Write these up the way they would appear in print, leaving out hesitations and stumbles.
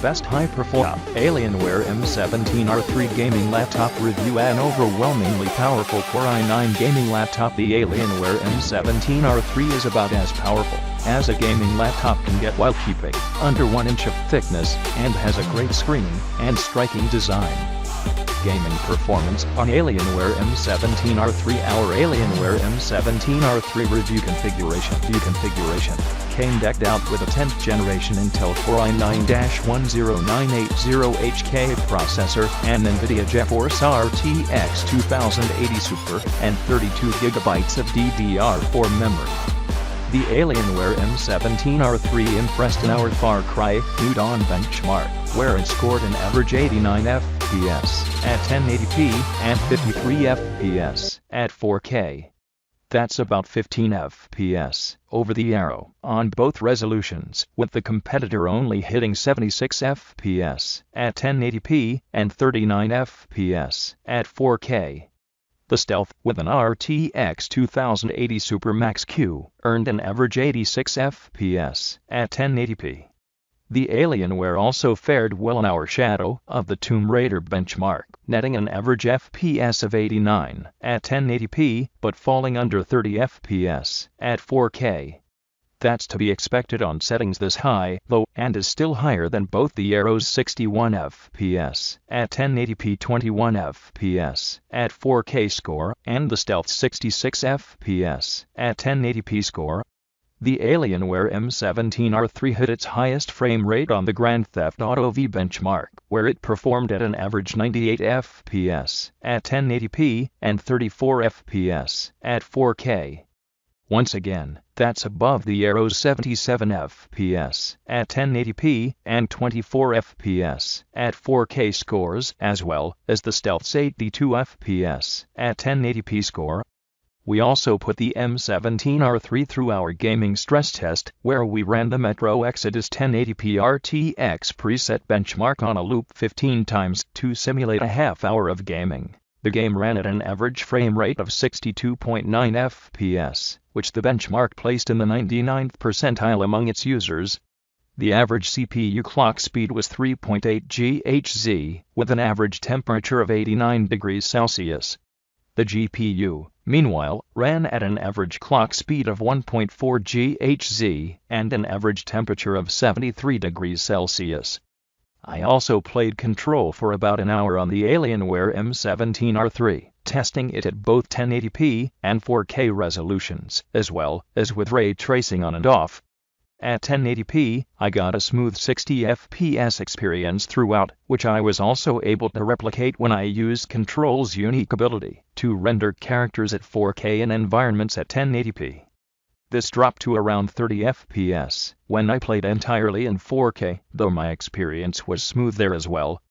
best high-performance Alienware M17 R3 gaming laptop review. An overwhelmingly powerful Core i9 gaming laptop. The Alienware M17 R3 is about as powerful as a gaming laptop can get while keeping under 1 inch of thickness, and has a great screen and striking design. Gaming performance on Alienware M17 R3. Our Alienware M17 R3 review configuration. Came decked out with a 10th generation Intel Core i9-10980HK processor, an Nvidia GeForce RTX 2080 Super, and 32GB of DDR4 memory. The Alienware M17 R3 impressed in our Far Cry New Dawn benchmark, where it scored an average 89 FPS at 1080p and 53 FPS at 4K. That's about 15 FPS over the arrow on both resolutions, with the competitor only hitting 76 FPS at 1080p and 39 FPS at 4K. The Stealth, with an RTX 2080 Super Max Q, earned an average 86 FPS at 1080p. The Alienware also fared well in our Shadow of the Tomb Raider benchmark, netting an average FPS of 89 at 1080p, but falling under 30 FPS at 4K. That's to be expected on settings this high, though, and is still higher than both the Arrow's 61 FPS at 1080p 21 FPS at 4K score, and the Stealth's 66 FPS at 1080p score. The Alienware M17 R3 hit its highest frame rate on the Grand Theft Auto V benchmark, where it performed at an average 98 FPS at 1080p and 34 FPS at 4K. Once again, that's above the Arrow's 77 FPS at 1080p and 24 FPS at 4K scores, as well as the Stealth's 82 FPS at 1080p score. We also put the M17 R3 through our gaming stress test, where we ran the Metro Exodus 1080p RTX preset benchmark on a loop 15 times to simulate a half hour of gaming. The game ran at an average frame rate of 62.9 FPS, which the benchmark placed in the 99th percentile among its users. The average CPU clock speed was 3.8 GHz, with an average temperature of 89 degrees Celsius. The GPU, meanwhile, ran at an average clock speed of 1.4 GHz and an average temperature of 73 degrees Celsius. I also played Control for about an hour on the Alienware M17 R3, testing it at both 1080p and 4K resolutions, as well as with ray tracing on and off. At 1080p, I got a smooth 60 FPS experience throughout, which I was also able to replicate when I used Control's unique ability to render characters at 4K in environments at 1080p. This dropped to around 30 FPS when I played entirely in 4K, though my experience was smooth there as well.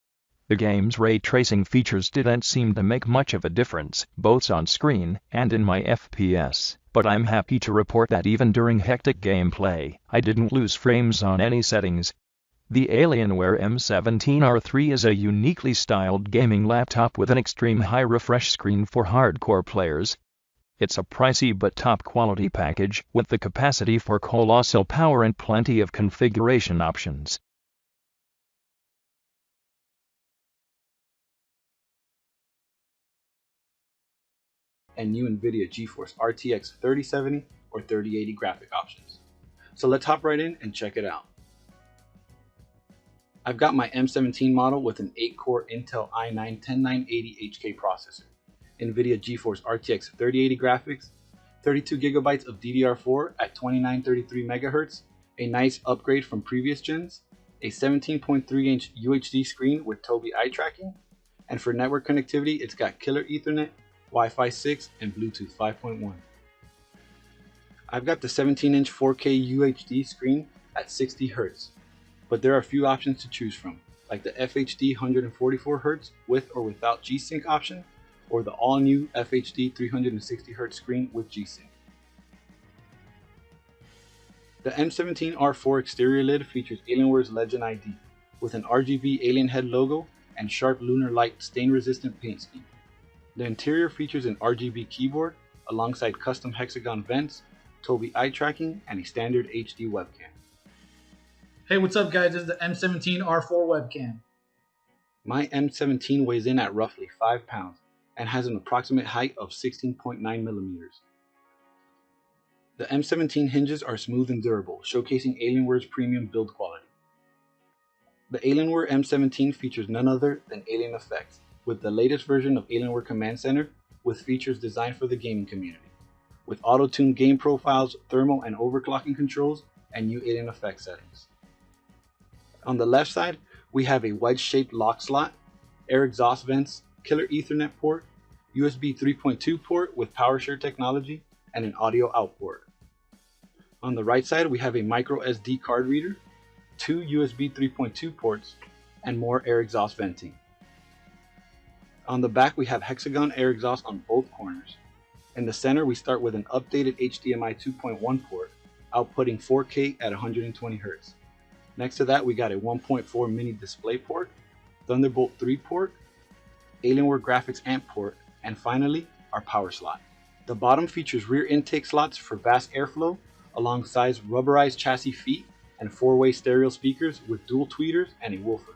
The game's ray tracing features didn't seem to make much of a difference, both on screen and in my FPS, but I'm happy to report that even during hectic gameplay, I didn't lose frames on any settings. The Alienware M17 R3 is a uniquely styled gaming laptop with an extreme high refresh screen for hardcore players. It's a pricey but top-quality package, with the capacity for colossal power and plenty of configuration options. And new Nvidia GeForce RTX 3070 or 3080 graphic options. So let's hop right in and check it out. I've got my M17 model with an 8-core Intel i9-10980HK processor, Nvidia GeForce RTX 3080 graphics, 32GB of DDR4 at 2933 MHz, a nice upgrade from previous gens, a 17.3-inch UHD screen with Tobii eye tracking, and for network connectivity, it's got killer Ethernet, Wi-Fi 6, and Bluetooth 5.1. I've got the 17-inch 4K UHD screen at 60Hz, but there are a few options to choose from, like the FHD 144Hz with or without G-Sync option, or the all-new FHD 360Hz screen with G-Sync. The M17 R4 exterior lid features Alienware's Legend ID, with an RGB alien head logo and sharp lunar light stain-resistant paint scheme. The interior features an RGB keyboard, alongside custom hexagon vents, Tobii eye tracking, and a standard HD webcam. Hey, what's up guys? This is the M17 R4 webcam. My M17 weighs in at roughly 5 pounds and has an approximate height of 16.9 millimeters. The M17 hinges are smooth and durable, showcasing Alienware's premium build quality. The Alienware M17 features none other than Alien Effects, with the latest version of Alienware Command Center with features designed for the gaming community, with auto-tuned game profiles, thermal and overclocking controls, and new Alien Effects settings. On the left side, we have a wedge-shaped lock slot, air exhaust vents, killer Ethernet port, USB 3.2 port with PowerShare technology, and an audio out port. On the right side, we have a micro SD card reader, 2 USB 3.2 ports, and more air exhaust venting. On the back, we have hexagon air exhaust on both corners. In the center, we start with an updated HDMI 2.1 port, outputting 4K at 120 Hz. Next to that, we got a 1.4 mini display port, Thunderbolt 3 port, Alienware graphics amp port, and finally, our power slot. The bottom features rear intake slots for vast airflow, alongside rubberized chassis feet and 4-way stereo speakers with dual tweeters and a woofer.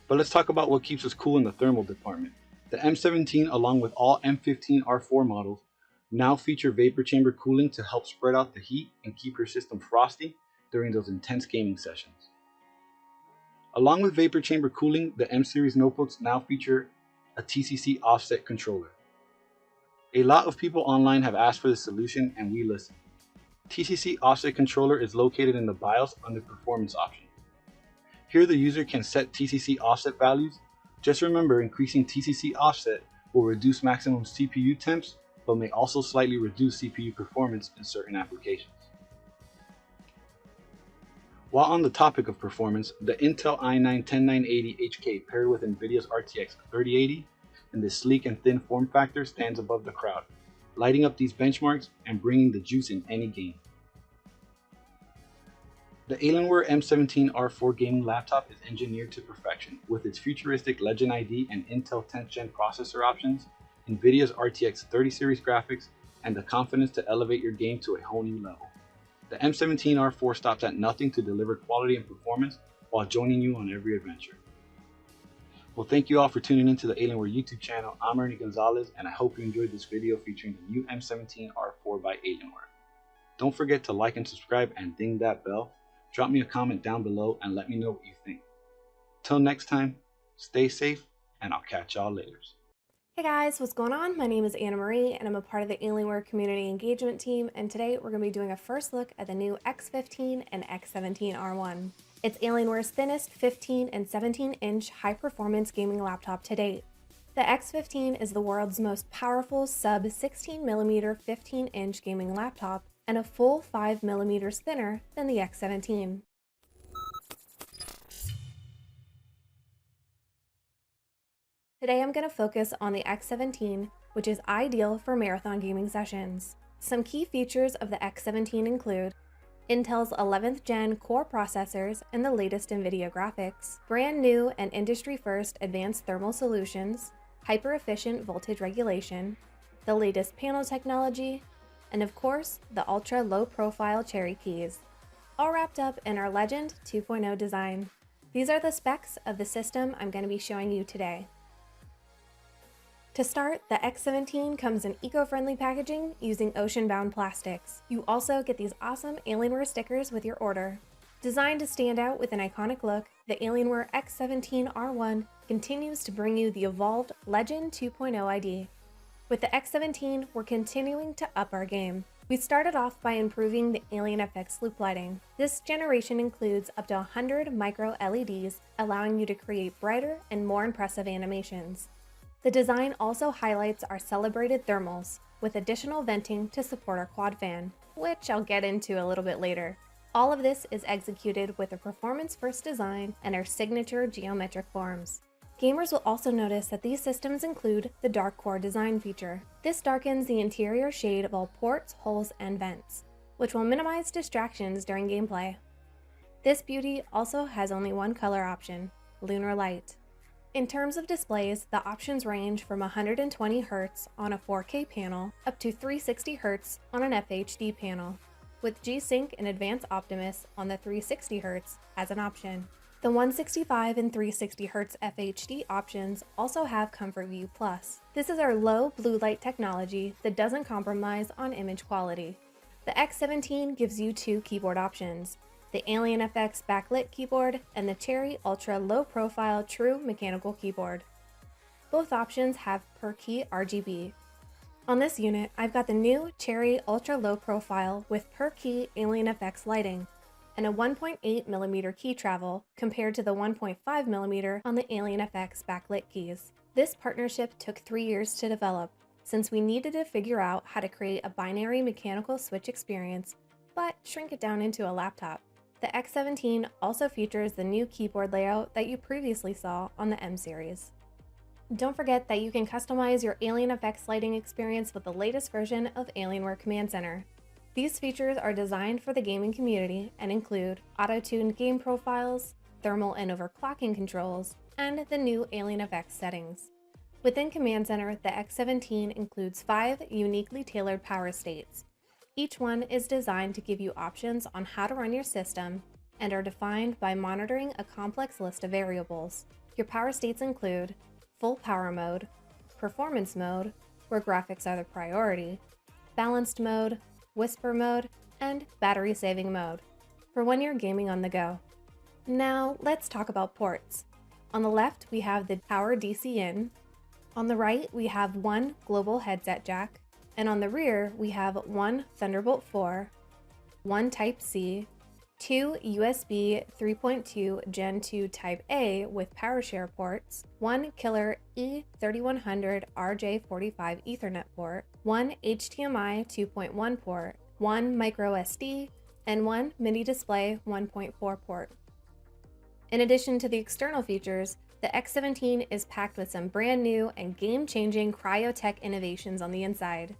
But let's talk about what keeps us cool in the thermal department. The M17, along with all M15 R4 models, now feature vapor chamber cooling to help spread out the heat and keep your system frosty during those intense gaming sessions. Along with vapor chamber cooling, the M series notebooks now feature a TCC offset controller. A lot of people online have asked for this solution and we listen. TCC offset controller is located in the BIOS under performance options. Here the user can set TCC offset values. Just remember, increasing TCC offset will reduce maximum CPU temps, but may also slightly reduce CPU performance in certain applications. While on the topic of performance, the Intel i9-10980HK paired with Nvidia's RTX 3080 in this sleek and thin form factor stands above the crowd, lighting up these benchmarks and bringing the juice in any game. The Alienware M17 R4 gaming laptop is engineered to perfection with its futuristic Legend ID and Intel 10th Gen processor options, Nvidia's RTX 30 series graphics, and the confidence to elevate your game to a whole new level. The M17 R4 stops at nothing to deliver quality and performance while joining you on every adventure. Well, thank you all for tuning into the Alienware YouTube channel. I'm Ernie Gonzalez, and I hope you enjoyed this video featuring the new M17 R4 by Alienware. Don't forget to like and subscribe and ding that bell. Drop me a comment down below and let me know what you think. Till next time, stay safe, and I'll catch y'all later. Hey guys, what's going on? My name is Anna Marie and I'm a part of the Alienware community engagement team, and today we're going to be doing a first look at the new X15 and X17 R1. It's Alienware's thinnest 15 and 17-inch high-performance gaming laptop to date. The X15 is the world's most powerful sub-16mm 15-inch gaming laptop and a full 5mm thinner than the X17. Today I'm going to focus on the X17, which is ideal for marathon gaming sessions. Some key features of the X17 include Intel's 11th gen core processors and the latest Nvidia graphics, brand new and industry-first advanced thermal solutions, hyper-efficient voltage regulation, the latest panel technology, and of course, the ultra-low profile cherry keys, all wrapped up in our Legend 2.0 design. These are the specs of the system I'm going to be showing you today. To start, the X17 comes in eco-friendly packaging using ocean-bound plastics. You also get these awesome Alienware stickers with your order. Designed to stand out with an iconic look, the Alienware X17 R1 continues to bring you the evolved Legend 2.0 ID. With the X17, we're continuing to up our game. We started off by improving the Alien FX loop lighting. This generation includes up to 100 micro LEDs, allowing you to create brighter and more impressive animations. The design also highlights our celebrated thermals, with additional venting to support our quad fan, which I'll get into a little bit later. All of this is executed with a performance-first design and our signature geometric forms. Gamers will also notice that these systems include the dark core design feature. This darkens the interior shade of all ports, holes, and vents, which will minimize distractions during gameplay. This beauty also has only one color option, Lunar Light. In terms of displays, the options range from 120 Hz on a 4K panel up to 360 Hz on an FHD panel. with G-Sync and Advanced Optimus on the 360Hz as an option. The 165 and 360Hz FHD options also have Comfort View Plus. This is our low blue light technology that doesn't compromise on image quality. The X17 gives you two keyboard options, the AlienFX backlit keyboard and the Cherry Ultra low profile true mechanical keyboard. Both options have per key RGB. On this unit, I've got the new Cherry Ultra low profile with per key AlienFX lighting and a 1.8mm key travel compared to the 1.5mm on the AlienFX backlit keys. This partnership took 3 years to develop, since we needed to figure out how to create a binary mechanical switch experience, but shrink it down into a laptop. The X17 also features the new keyboard layout that you previously saw on the M series. Don't forget that you can customize your AlienFX lighting experience with the latest version of Alienware Command Center. These features are designed for the gaming community and include auto-tuned game profiles, thermal and overclocking controls, and the new AlienFX settings. Within Command Center, the X17 includes 5 uniquely tailored power states. Each one is designed to give you options on how to run your system and are defined by monitoring a complex list of variables. Your power states include full power mode, performance mode, where graphics are the priority, balanced mode, whisper mode, and battery saving mode, for when you're gaming on the go. Now let's talk about ports. On the left, we have the power DC in. On the right, we have one global headset jack. And on the rear, we have one Thunderbolt 4, one Type-C, 2 USB 3.2 Gen 2 Type-A with PowerShare ports, one killer E3100 RJ45 Ethernet port, one HDMI 2.1 port, one microSD, and one mini display 1.4 port. In addition to the external features, the X17 is packed with some brand new and game-changing cryotech innovations on the inside.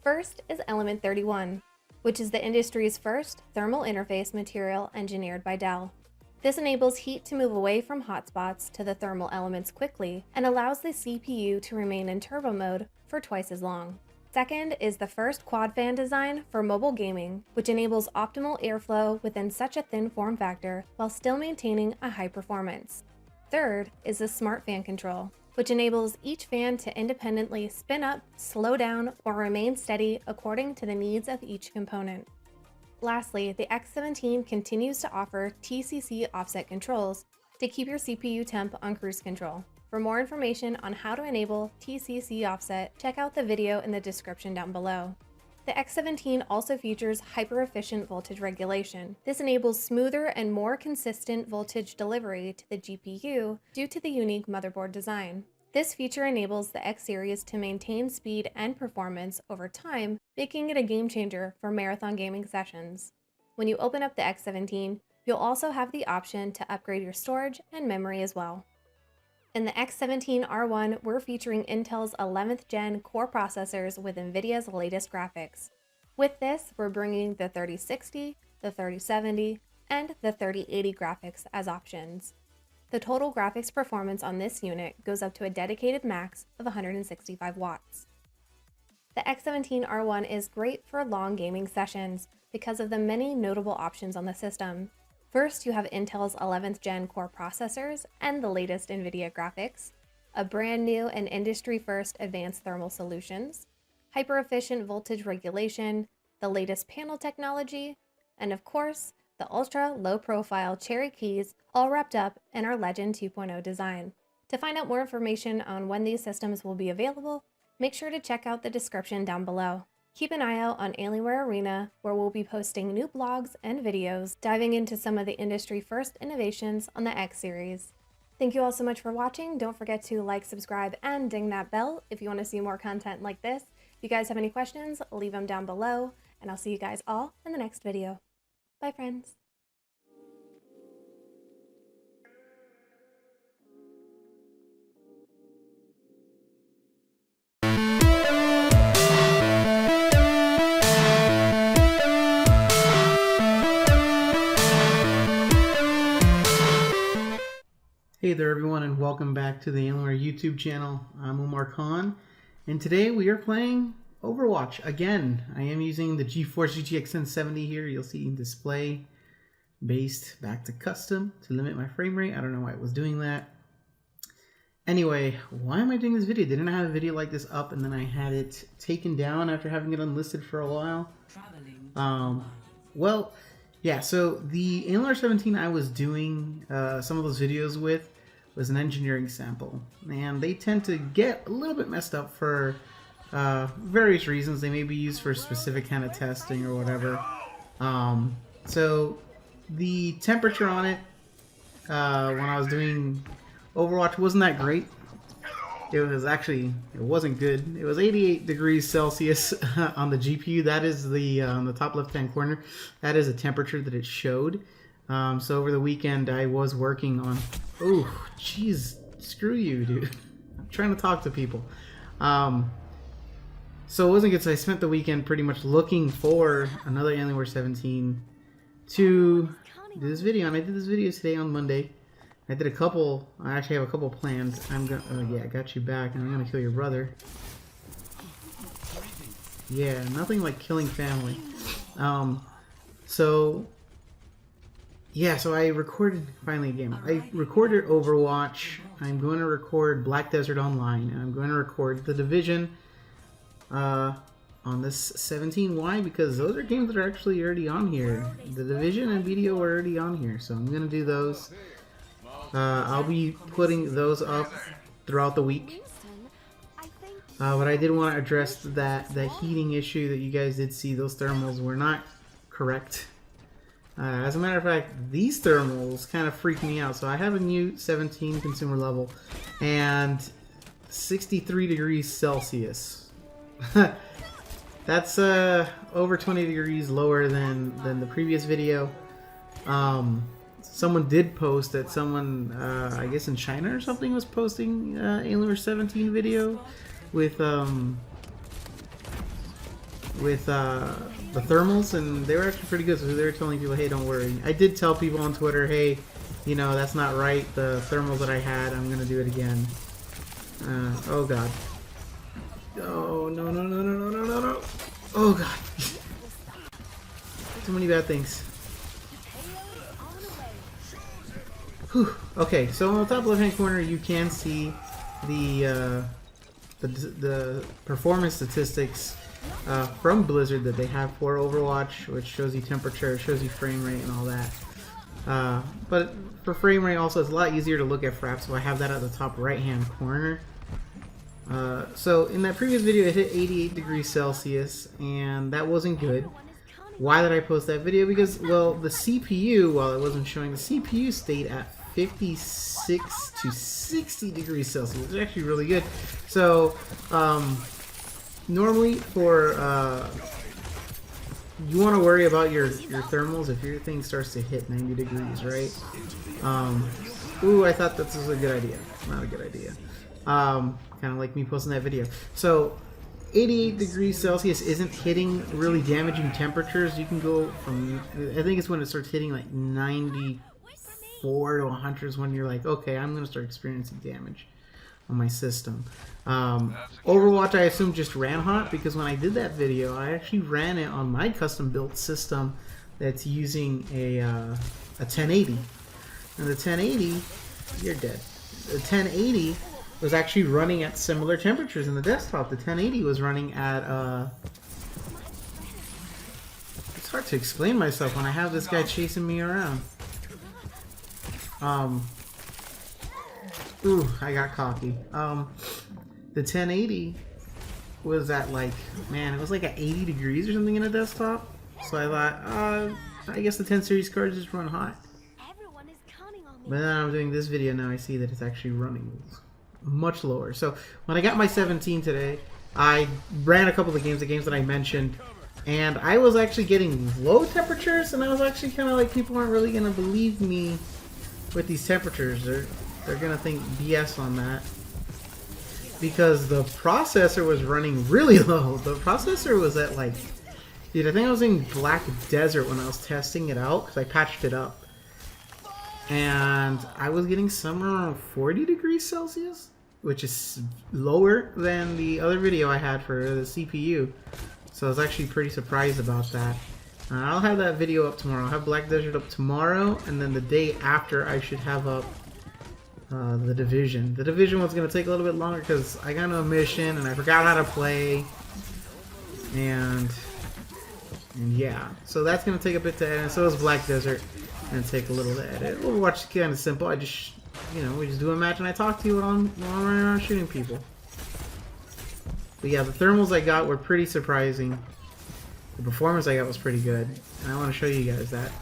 First is Element 31, which is the industry's first thermal interface material engineered by Dell. This enables heat to move away from hotspots to the thermal elements quickly and allows the CPU to remain in turbo mode for twice as long. Second is the first quad fan design for mobile gaming, which enables optimal airflow within such a thin form factor while still maintaining a high performance. Third is the Smart Fan Control, which enables each fan to independently spin up, slow down, or remain steady according to the needs of each component. Lastly, the X17 continues to offer TCC offset controls to keep your CPU temp on cruise control. For more information on how to enable TCC offset, check out the video in the description down below. The X17 also features hyper-efficient voltage regulation. This enables smoother and more consistent voltage delivery to the GPU due to the unique motherboard design. This feature enables the X series to maintain speed and performance over time, making it a game changer for marathon gaming sessions. When you open up the X17, you'll also have the option to upgrade your storage and memory as well. In the X17 R1, we're featuring Intel's 11th gen core processors with Nvidia's latest graphics. With this, we're bringing the 3060, the 3070, and the 3080 graphics as options. The total graphics performance on this unit goes up to a dedicated max of 165 watts. The X17 R1 is great for long gaming sessions because of the many notable options on the system. First, you have Intel's 11th gen core processors and the latest Nvidia graphics, a brand new and industry-first advanced thermal solutions, hyper-efficient voltage regulation, the latest panel technology, and of course, the ultra low-profile Cherry keys all wrapped up in our Legend 2.0 design. To find out more information on when these systems will be available, make sure to check out the description down below. Keep an eye out on Alienware Arena, where we'll be posting new blogs and videos diving into some of the industry-first innovations on the X series. Thank you all so much for watching. Don't forget to like, subscribe, and ding that bell if you want to see more content like this. If you guys have any questions, leave them down below, and I'll see you guys all in the next video. Bye, friends. Hey there everyone, and welcome back to the Alienware YouTube channel. I'm Omar Khan, and today we are playing Overwatch again. I am using the GeForce GTX 1070 here. You'll see display based back to custom to limit my frame rate. I don't know why it was doing that. Anyway, why am I doing this video? Didn't I have a video like this up and then I had it taken down after having it unlisted for a while? Well, yeah, so the Alienware 17 I was doing some of those videos with was an engineering sample. And they tend to get a little bit messed up for various reasons. They may be used for specific kind of testing or whatever. So the temperature on it when I was doing Overwatch wasn't that great. It wasn't good. It was 88 degrees Celsius on the GPU. That is the on the top left-hand corner. That is a temperature that it showed. So over the weekend I was working on... Oh, jeez. Screw you, dude. I'm trying to talk to people. So it wasn't good. So I spent the weekend pretty much looking for another Alienware 17 to do this video. And I did this video today on Monday. I did a couple. I actually have a couple planned. I'm gonna. Oh yeah, I got you back, and I'm gonna kill your brother. Yeah, nothing like killing family. So yeah, so I recorded finally a game. I recorded Overwatch. I'm going to record Black Desert Online, and I'm going to record The Division on this 17. Why? Because those are games that are actually already on here. The Division and Video are already on here, so I'm gonna do those. I'll be putting those up throughout the week. But I did want to address that heating issue that you guys did see. Those thermals were not correct. As a matter of fact, these thermals kind of freaked me out. So I have a new 17 consumer level and 63 degrees Celsius. That's over 20 degrees lower than the previous video. Someone did post that someone, I guess in China or something, was posting Alienware 17 video with the thermals, and they were actually pretty good. So they were telling people, hey, don't worry. I did tell people on Twitter, hey, you know, that's not right. The thermals that I had, I'm gonna do it again. Oh god. Oh no no no no no no no no. Oh god. Too many bad things. Whew. Okay, so on the top left-hand corner, you can see the performance statistics from Blizzard that they have for Overwatch, which shows you temperature, shows you frame rate, and all that. But for frame rate, also, it's a lot easier to look at fraps, so I have that at the top right-hand corner. So in that previous video, it hit 88 degrees Celsius, and that wasn't good. Why did I post that video? Because, well, the CPU, while it wasn't showing, the CPU stayed at 56 to 60 degrees Celsius. It's actually really good. So, normally for, you want to worry about your thermals if your thing starts to hit 90 degrees, right? Ooh, I thought this was a good idea. Not a good idea. Kind of like me posting that video. So, 88 degrees Celsius isn't hitting really damaging temperatures. You can go from, I think it's when it starts hitting like 94 to 100 is when you're like, okay, I'm going to start experiencing damage on my system. Overwatch, I assume, just ran hot, because when I did that video, I actually ran it on my custom built system that's using a 1080. And the 1080, you're dead. The 1080 was actually running at similar temperatures in the desktop. The 1080 was running at, it's hard to explain myself when I have this guy chasing me around. Ooh, I got cocky. The 1080 was at like, man, it was like at 80 degrees or something in the desktop. So I thought, I guess the 10 series cards just run hot. But then I'm doing this video now, I see that it's actually running much lower. So when I got my 17 today, I ran a couple of the games that I mentioned, and I was actually getting low temperatures, and I was actually kind of like, people aren't really going to believe me with these temperatures. They're going to think BS on that, because the processor was running really low. The processor was at like, dude, I think I was in Black Desert when I was testing it out, because I patched it up. And I was getting somewhere around 40 degrees Celsius. which is lower than the other video I had for the CPU. So I was actually pretty surprised about that. I'll have that video up tomorrow. I'll have Black Desert up tomorrow, and then the day after I should have up the Division. The Division was going to take a little bit longer because I got a mission and I forgot how to play. And yeah, so that's going to take a bit to edit. So is Black Desert, and take a little to edit. Overwatch is kind of simple. I just, you know, we just do a match and I talk to you while I'm running around shooting people. But yeah, the thermals I got were pretty surprising. The performance I got was pretty good, and I want to show you guys that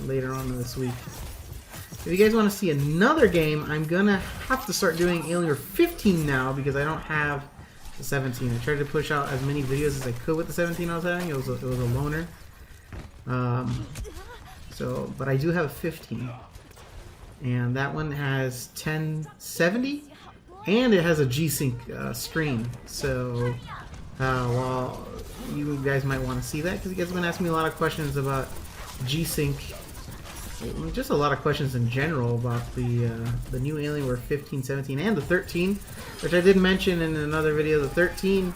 later on this week. If you guys want to see another game, I'm gonna have to start doing Alienware 15 now because I don't have the 17. I tried to push out as many videos as I could with the 17 I was having. It was a loner. But I do have a 15, and that one has 1070, and it has a G-Sync screen. So while you guys might want to see that, because you guys have been asking me a lot of questions about G-Sync, just a lot of questions in general about the new Alienware 15, 17, and the 13, which I did mention in another video. The 13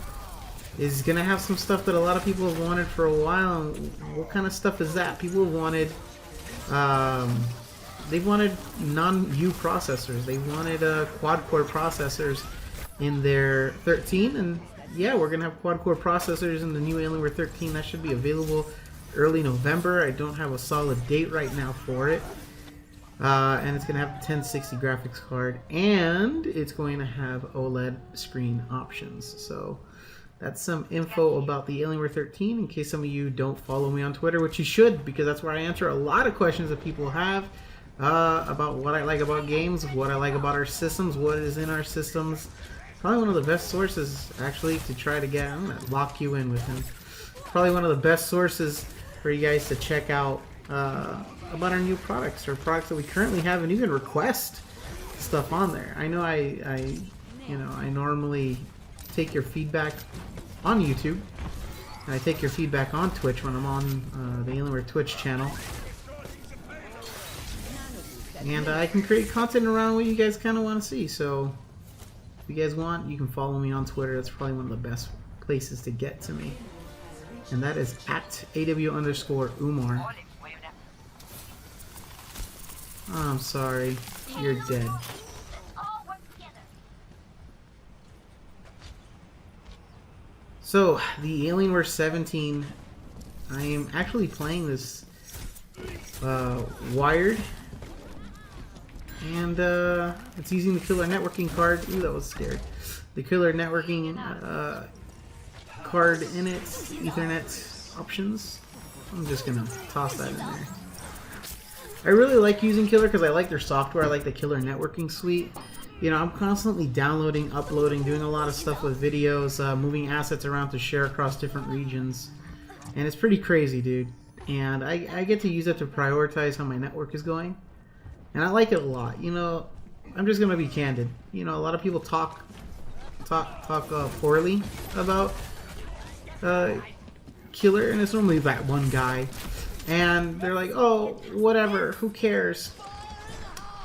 is gonna have some stuff that a lot of people have wanted for a while. And what kind of stuff is that? People have wanted, they wanted non-U processors. They wanted quad-core processors in their 13, and yeah, we're gonna have quad-core processors in the new Alienware 13. That should be available early November. I don't have a solid date right now for it. And it's gonna have a 1060 graphics card, and it's going to have OLED screen options. So that's some info about the Alienware 13 in case some of you don't follow me on Twitter, which you should, because that's where I answer a lot of questions that people have about what I like about games, what I like about our systems, what is in our systems. Probably one of the best sources, actually, to try to get. I'm gonna lock you in with him. Probably one of the best sources for you guys to check out about our new products, or products that we currently have, and even request stuff on there. I know I normally take your feedback on YouTube, and I take your feedback on Twitch when I'm on the Alienware Twitch channel. And I can create content around what you guys kind of want to see. So if you guys want, you can follow me on Twitter. That's probably one of the best places to get to me. And that is at AW_Umar. Oh, I'm sorry. You're dead. So, the Alienware 17, I am actually playing this wired. And it's using the killer networking card. Ooh, that was scary. The killer networking card in it, Ethernet options. I'm just gonna toss that in there. I really like using Killer because I like their software. I like the Killer networking suite. You know, I'm constantly downloading, uploading, doing a lot of stuff with videos, moving assets around to share across different regions, and it's pretty crazy, dude. And I get to use it to prioritize how my network is going, and I like it a lot. You know, I'm just gonna be candid. You know, a lot of people talk poorly about Killer, and it's normally that one guy, and they're like, oh, whatever, who cares?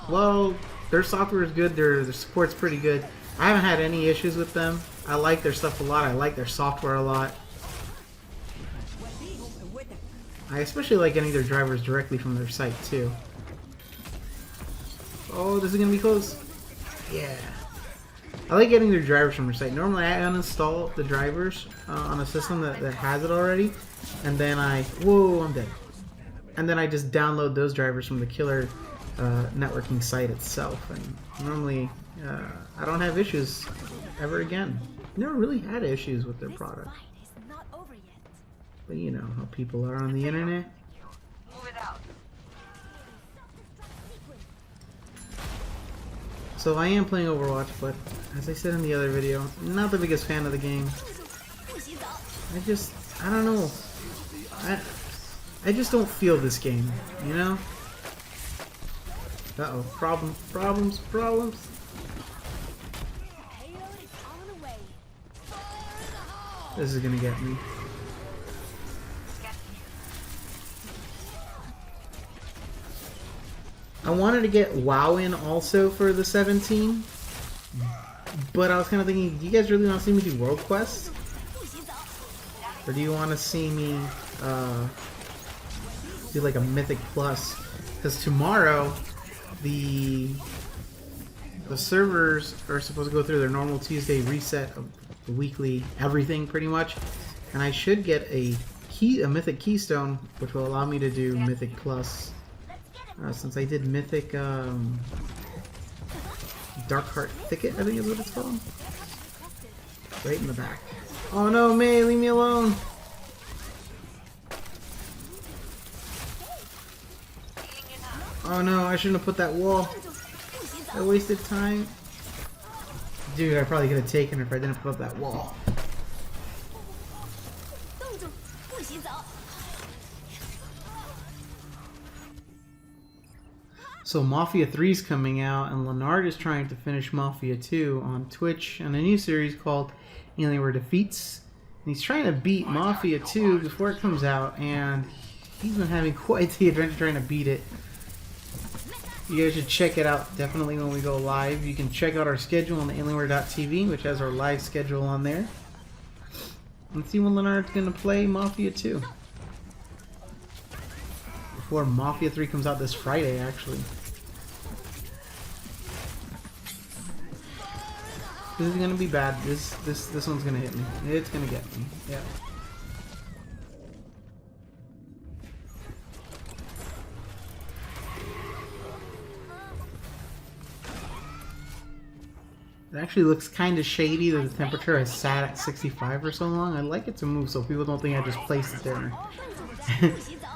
Well, their software is good, their support's pretty good. I haven't had any issues with them. I like their stuff a lot. I like their software a lot. I especially like getting their drivers directly from their site too. Oh, this is gonna be close. Yeah. I like getting their drivers from their site. Normally I uninstall the drivers on a system that has it already, and then whoa, I'm dead. And then I just download those drivers from the Killer networking site itself, and normally I don't have issues ever again. Never really had issues with their product. But you know how people are on the internet. So I am playing Overwatch, but as I said in the other video, I'm not the biggest fan of the game. I don't know. I just don't feel this game, you know? Uh-oh, problems. This is gonna get me. I wanted to get WoW in also for the 17, But I was kind of thinking, do you guys really want to see me do World Quest? Or do you want to see me do like a Mythic Plus? Because tomorrow, the servers are supposed to go through their normal Tuesday reset of the weekly everything, pretty much. And I should get a Mythic Keystone, which will allow me to do Mythic Plus. Since I did Mythic Darkheart Thicket, I think is what it's called. Right in the back. Oh no, May, leave me alone! Oh no, I shouldn't have put that wall. I wasted time. Dude, I probably could have taken her if I didn't put up that wall. So Mafia 3 is coming out, and Leonard is trying to finish Mafia 2 on Twitch on a new series called Alienware Defeats. And he's trying to beat Mafia 2 before it comes out, and he's been having quite the adventure trying to beat it. You guys should check it out definitely when we go live. You can check out our schedule on the Alienware.tv, which has our live schedule on there. Let's see when Leonard's going to play Mafia 2. Before Mafia 3 comes out this Friday, actually. This is gonna be bad. This one's gonna hit me. It's gonna get me. Yeah. It actually looks kind of shady that the temperature has sat at 65 for so long. I'd like it to move so people don't think I just placed it there.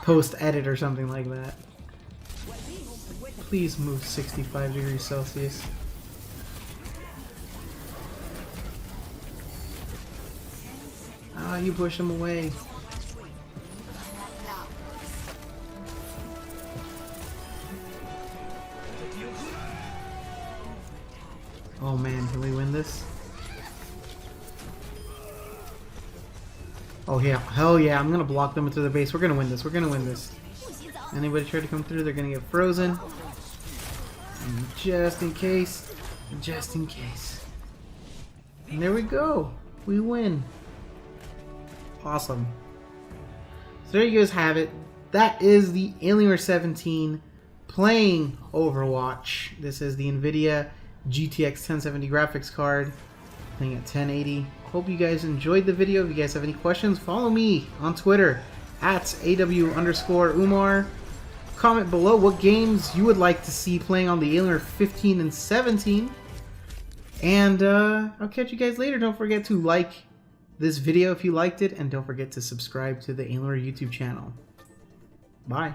Post-edit or something like that. Please move 65 degrees Celsius. Ah, you push him away. Oh man, can we win this? Oh yeah, hell yeah, I'm gonna block them into the base. We're gonna win this, we're gonna win this. Anybody try to come through, they're gonna get frozen. And just in case. And there we go. We win. Awesome. So there you guys have it. That is the Alienware 17 playing Overwatch. This is the Nvidia GTX 1070 graphics card playing at 1080. Hope you guys enjoyed the video. If you guys have any questions, follow me on Twitter at AW_Umar. Comment below what games you would like to see playing on the Alienware 15 and 17. And I'll catch you guys later. Don't forget to like this video if you liked it, and don't forget to subscribe to the Alienware YouTube channel. Bye.